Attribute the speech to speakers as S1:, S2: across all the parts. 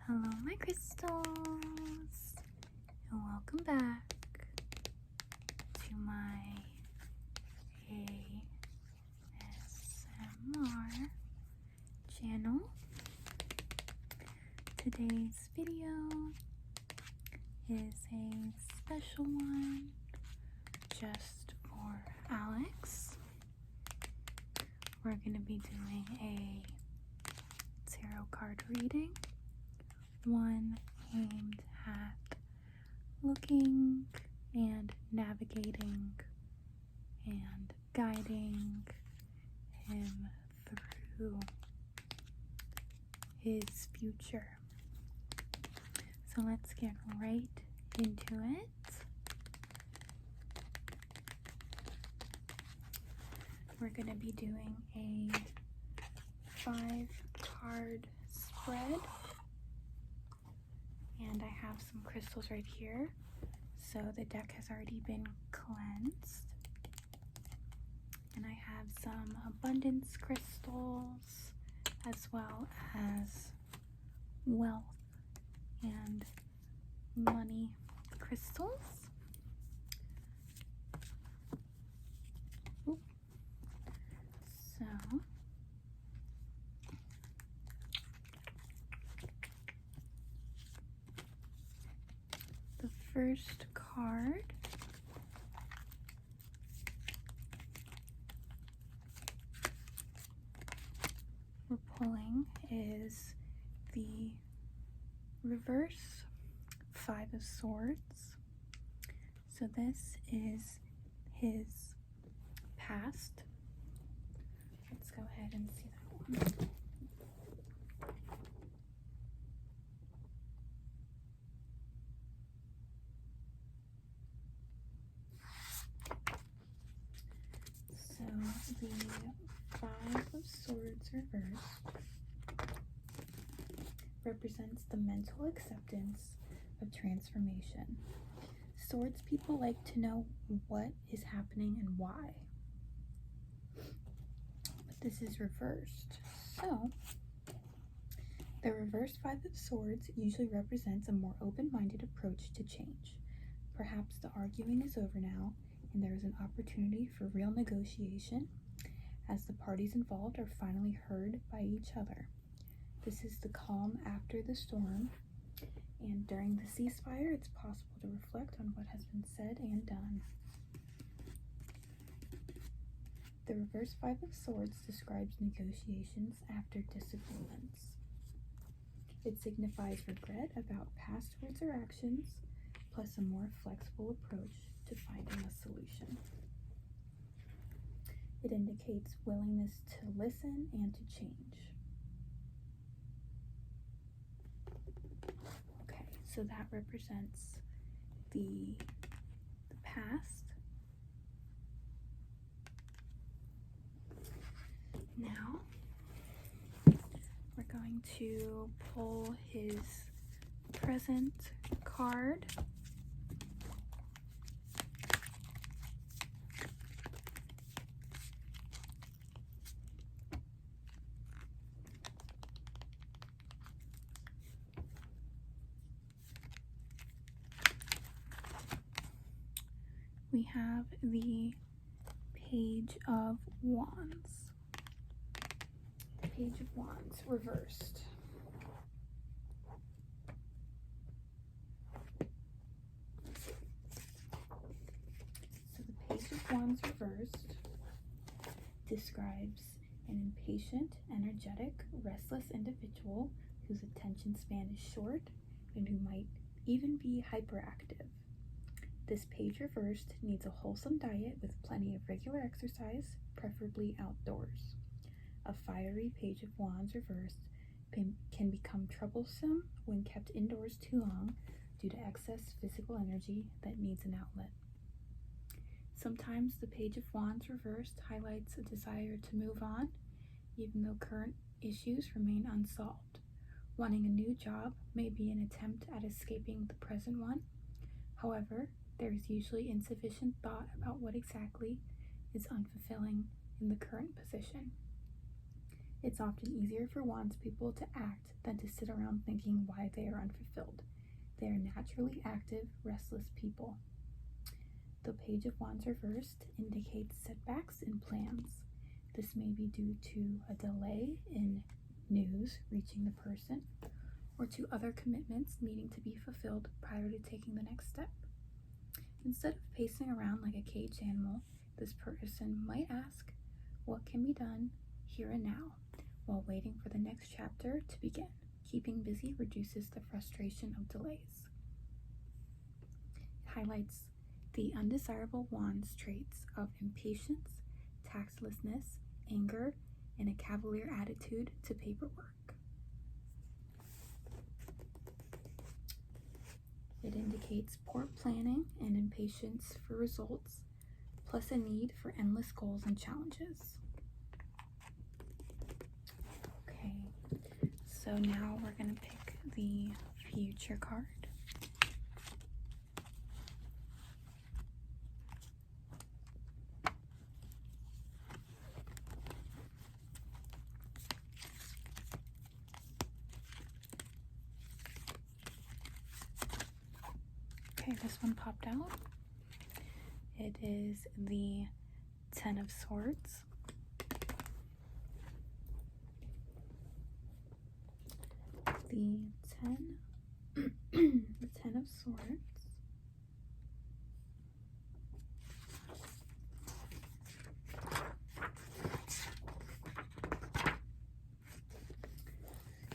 S1: Hello, my crystals, and welcome back to my ASMR channel. Today's video is a special one just for Alex. We're going to be doing a tarot card reading, one aimed at looking and navigating and guiding him through his future. So let's get right into it. We're going to be doing a 5-card spread, and I have some crystals right here. So the deck has already been cleansed, and I have some abundance crystals as well as wealth and money crystals. Ooh. So the first card we're pulling is the reverse 5 of Swords. So this is his past. Let's go ahead and see that one. So the 5 of Swords reversed represents the mental acceptance of transformation. Swords people like to know what is happening and why. But this is reversed. So the reversed 5 of Swords usually represents a more open-minded approach to change. Perhaps the arguing is over now, and there is an opportunity for real negotiation as the parties involved are finally heard by each other. This is the calm after the storm, and during the ceasefire, it's possible to reflect on what has been said and done. The reverse 5 of Swords describes negotiations after disagreements. It signifies regret about past words or actions, plus a more flexible approach to finding a solution. It indicates willingness to listen and to change. Okay, so that represents the past. Now, we're going to pull his present card. We have the Page of Wands. Page of Wands reversed. So the Page of Wands reversed describes an impatient, energetic, restless individual whose attention span is short and who might even be hyperactive. This page reversed needs a wholesome diet with plenty of regular exercise, preferably outdoors. A fiery Page of Wands reversed can become troublesome when kept indoors too long due to excess physical energy that needs an outlet. Sometimes the Page of Wands reversed highlights a desire to move on, even though current issues remain unsolved. Wanting a new job may be an attempt at escaping the present one. However, there is usually insufficient thought about what exactly is unfulfilling in the current position. It's often easier for Wands people to act than to sit around thinking why they are unfulfilled. They are naturally active, restless people. The Page of Wands reversed indicates setbacks in plans. This may be due to a delay in news reaching the person, or to other commitments needing to be fulfilled prior to taking the next step. Instead of pacing around like a caged animal, this person might ask, what can be done here and now, while waiting for the next chapter to begin. Keeping busy reduces the frustration of delays. It highlights the undesirable Wands traits of impatience, tactlessness, anger, and a cavalier attitude to paperwork. It indicates poor planning and impatience for results, plus a need for endless goals and challenges. Okay, so now we're going to pick the future card. Okay, this one popped out. It is the Ten of Swords. The Ten of Swords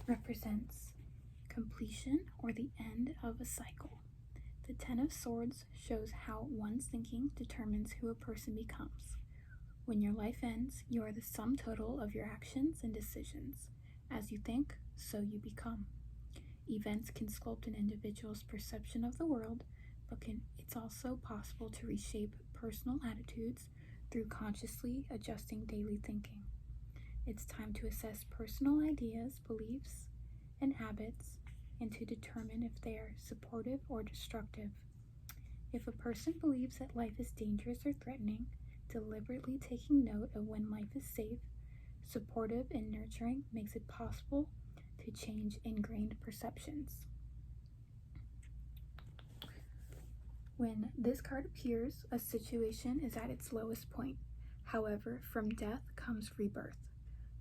S1: represents completion or the end of a cycle. The Ten of Swords shows how one's thinking determines who a person becomes. When your life ends, you are the sum total of your actions and decisions. As you think, so you become. Events can sculpt an individual's perception of the world, but it's also possible to reshape personal attitudes through consciously adjusting daily thinking. It's time to assess personal ideas, beliefs, and habits, and to determine if they are supportive or destructive. If a person believes that life is dangerous or threatening, deliberately taking note of when life is safe, supportive, and nurturing makes it possible to change ingrained perceptions. When this card appears, a situation is at its lowest point. However, from death comes rebirth.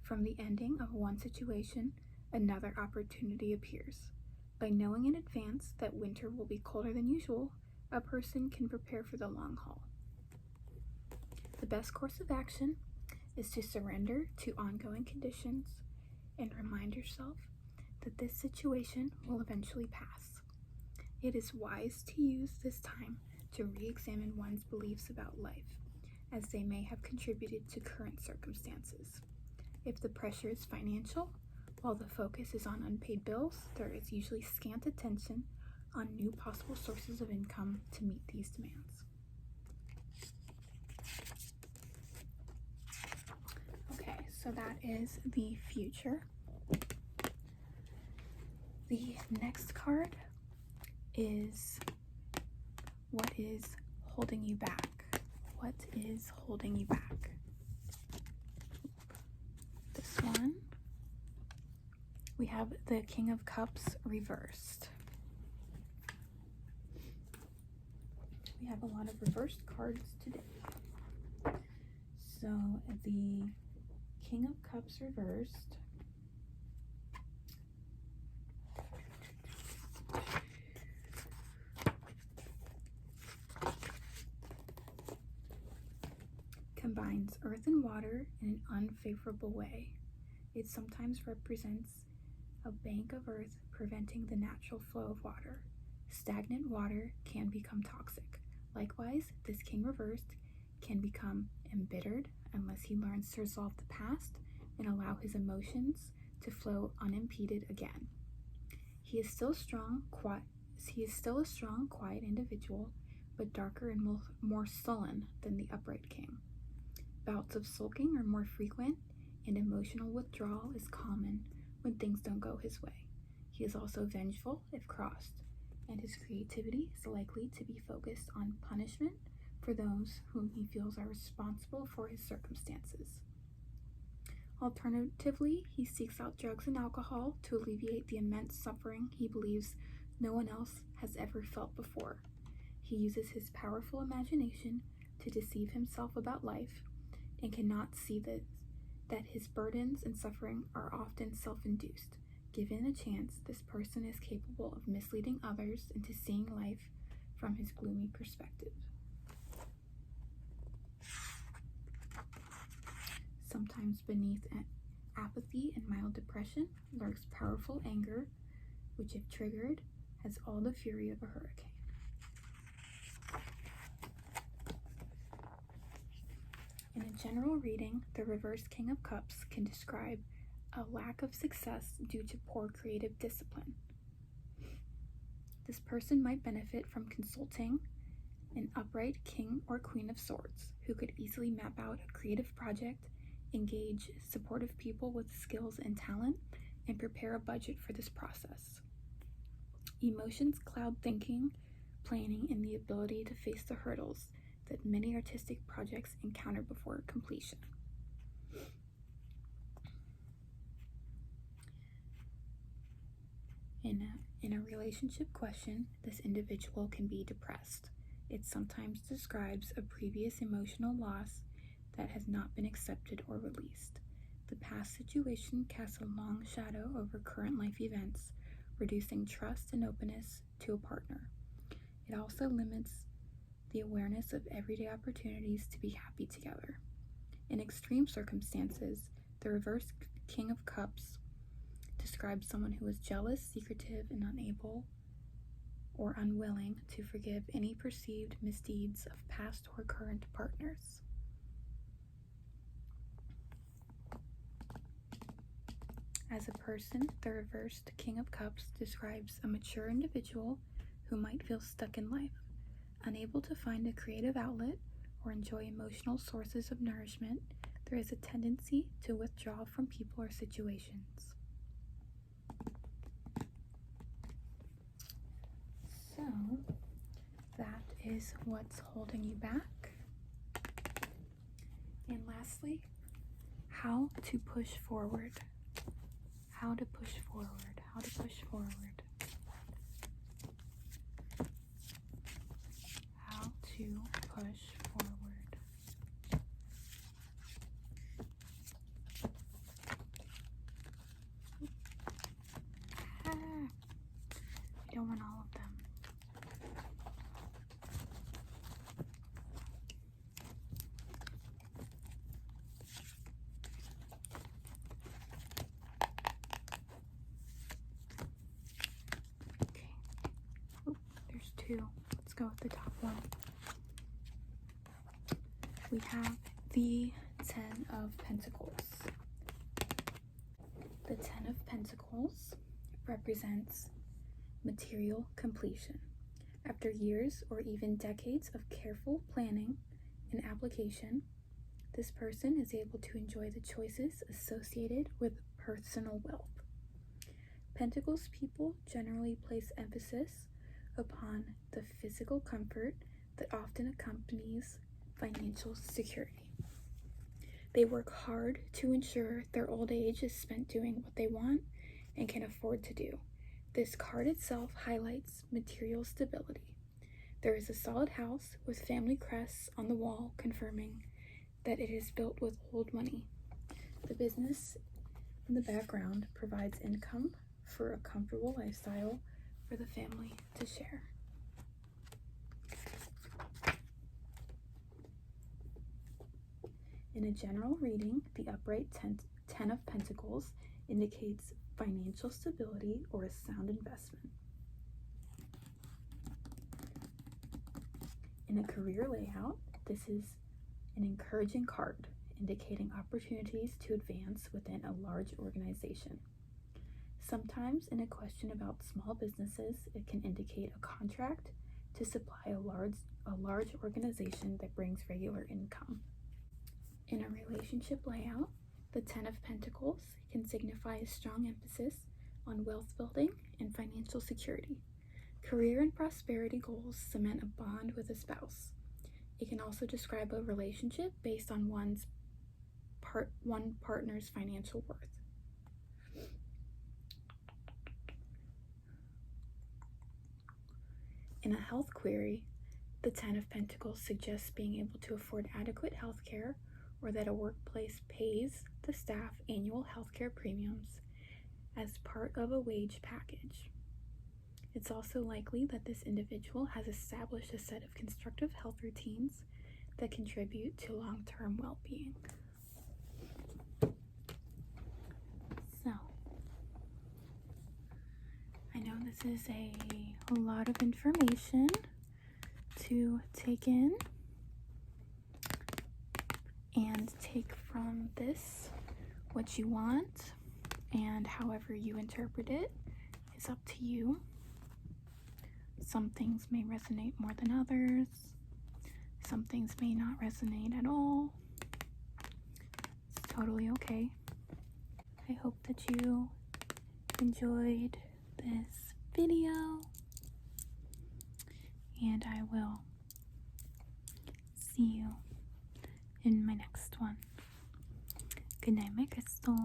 S1: From the ending of one situation, another opportunity appears. By knowing in advance that winter will be colder than usual, a person can prepare for the long haul. The best course of action is to surrender to ongoing conditions and remind yourself that this situation will eventually pass. It is wise to use this time to re-examine one's beliefs about life, as they may have contributed to current circumstances. If the pressure is financial, while the focus is on unpaid bills, there is usually scant attention on new possible sources of income to meet these demands. Okay, so that is the future. The next card is what is holding you back? What is holding you back? This one, we have the King of Cups reversed. We have a lot of reversed cards today. So the King of Cups reversed combines earth and water in an unfavorable way. It sometimes represents a bank of earth preventing the natural flow of water. Stagnant water can become toxic. Likewise, this King reversed can become embittered unless he learns to resolve the past and allow his emotions to flow unimpeded again. He is still a strong, quiet individual, but darker and more sullen than the upright King. Bouts of sulking are more frequent, and emotional withdrawal is common when things don't go his way. He is also vengeful if crossed, and his creativity is likely to be focused on punishment for those whom he feels are responsible for his circumstances. Alternatively, he seeks out drugs and alcohol to alleviate the immense suffering he believes no one else has ever felt before. He uses his powerful imagination to deceive himself about life and cannot see that his burdens and suffering are often self-induced. Given a chance, this person is capable of misleading others into seeing life from his gloomy perspective. Sometimes beneath apathy and mild depression lurks powerful anger, which, if triggered, has all the fury of a hurricane. In a general reading, the reversed King of Cups can describe a lack of success due to poor creative discipline. This person might benefit from consulting an upright King or Queen of Swords who could easily map out a creative project, engage supportive people with skills and talent, and prepare a budget for this process. Emotions cloud thinking, planning, and the ability to face the hurdles that many artistic projects encounter before completion. In a relationship question, this individual can be depressed. It sometimes describes a previous emotional loss that has not been accepted or released. The past situation casts a long shadow over current life events, reducing trust and openness to a partner. It also limits the awareness of everyday opportunities to be happy together. In extreme circumstances, the reversed King of Cups describes someone who is jealous, secretive, and unable or unwilling to forgive any perceived misdeeds of past or current partners. As a person, the reversed King of Cups describes a mature individual who might feel stuck in life, unable to find a creative outlet or enjoy emotional sources of nourishment. There is a tendency to withdraw from people or situations. So, that is what's holding you back. And lastly, how to push forward. How to push forward. How to push forward. How to push forward. I don't want all of them. Okay. Oh, there's two. Let's go with the top one. We have the Ten of Pentacles. The Ten of Pentacles represents material completion. After years or even decades of careful planning and application, this person is able to enjoy the choices associated with personal wealth. Pentacles people generally place emphasis upon the physical comfort that often accompanies financial security. They work hard to ensure their old age is spent doing what they want and can afford to do. This card itself highlights material stability. There is a solid house with family crests on the wall confirming that it is built with old money. The business in the background provides income for a comfortable lifestyle for the family to share. In a general reading, the upright Ten of Pentacles indicates financial stability or a sound investment. In a career layout, this is an encouraging card, indicating opportunities to advance within a large organization. Sometimes in a question about small businesses, it can indicate a contract to supply a large organization that brings regular income. In a relationship layout, the Ten of Pentacles can signify a strong emphasis on wealth building and financial security. Career and prosperity goals cement a bond with a spouse. It can also describe a relationship based on one's one partner's financial worth. In a health query, the Ten of Pentacles suggests being able to afford adequate health care, or that a workplace pays the staff annual health care premiums as part of a wage package. It's also likely that this individual has established a set of constructive health routines that contribute to long-term well-being. So, I know this is a lot of information to take in, and take from this what you want, and however you interpret it is up to you. Some things may resonate more than others. Some things may not resonate at all. It's totally okay. I hope that you enjoyed this video, and I will see you in my next one. Good night, my crystals.